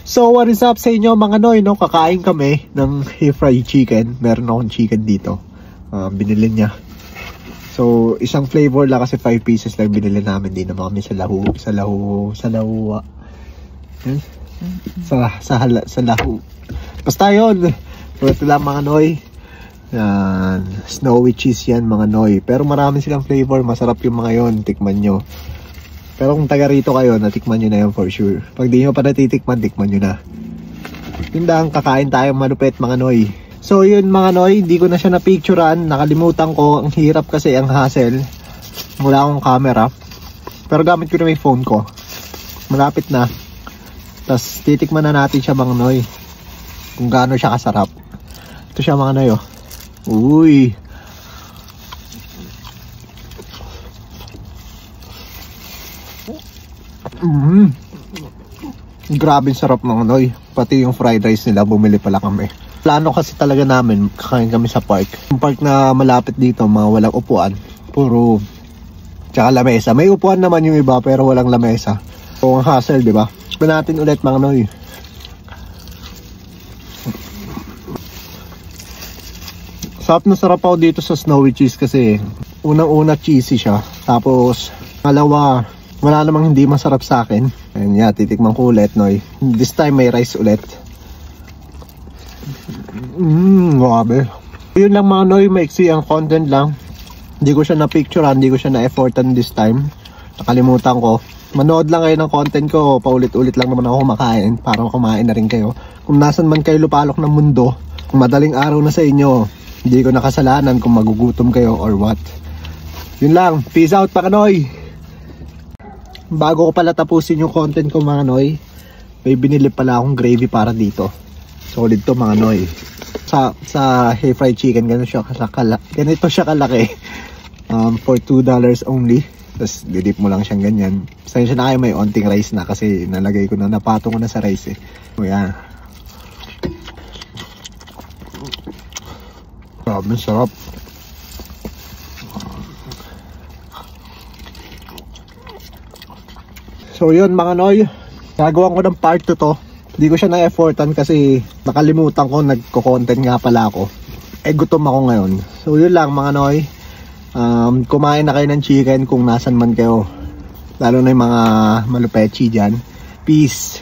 So what is up sa inyo mga noy, no? Kakain kami ng fried chicken. Meron akong chicken dito. Binili niya. So isang flavor lang kasi 5 pieces lang binili namin. Di naman kami sa lahu. Sa lahu. Basta yun. Ito lang mga noy. Yan. Snowy cheese yan mga noy. Pero marami silang flavor. Masarap yung mga yon. Tikman nyo. Pero kung taga rito kayo, natikman nyo na yun for sure. Pag di nyo pa natitikman, tikman nyo na. Yun lang, kakain tayong malupit mga noy. So yun mga noy, di ko na siya napicturean. Nakalimutan ko, ang hirap kasi ang hassle. Wala akong camera. Pero gamit ko na may phone ko. Malapit na. Tapos titikman na natin siya mga noy. Kung gaano siya kasarap. Ito siya mga noy oh. Uy. Grabe sarap mga noy. Pati yung fried rice nila, bumili pala kami. Plano kasi talaga namin, kakain kami sa park. Yung park na malapit dito, mga walang upuan. Puro, tsaka lamesa. May upuan naman yung iba, pero walang lamesa. So ang hassle, di ba? Tignan natin ulit mga noy. Sarap na sarap ako dito sa snowy cheese kasi unang-una cheesy siya. Tapos, pangalawa, wala namang hindi masarap sa akin. Ayan yeah, titikman ko ulit noy. This time may rice ulit. Grabe. Yun lang mga noy, maiksi ang content lang. Hindi ko siya na-picturean, hindi ko siya na-effortan this time. Nakalimutan ko. Manood lang kayo ng content ko, paulit-ulit lang naman ako kumakain. Para kumain na rin kayo. Kung nasan man kayo lupalok ng mundo, kung madaling araw na sa inyo, hindi ko nakasalanan kung magugutom kayo or what. Yun lang, peace out mga noy. Bago ko pala tapusin yung content ko mga noy, may binili pala akong gravy para dito. Solid to mga noy. Sa fried chicken, ganito siya kalaki. For $2 only. Tapos didip mo lang siyang ganyan. Pasensya na kayo, may onting rice na kasi nalagay ko na, napatong ko na sa rice eh. O yan. Grabe, sarap. So yun mga noy, gagawan ko ng part 2 to. Hindi ko siya na-effortan kasi nakalimutan ko, nagko-content nga pala ako. Gutom ako ngayon. So yun lang mga noy, kumain na kayo ng chicken kung nasan man kayo. Lalo na yung mga malupechi dyan. Peace.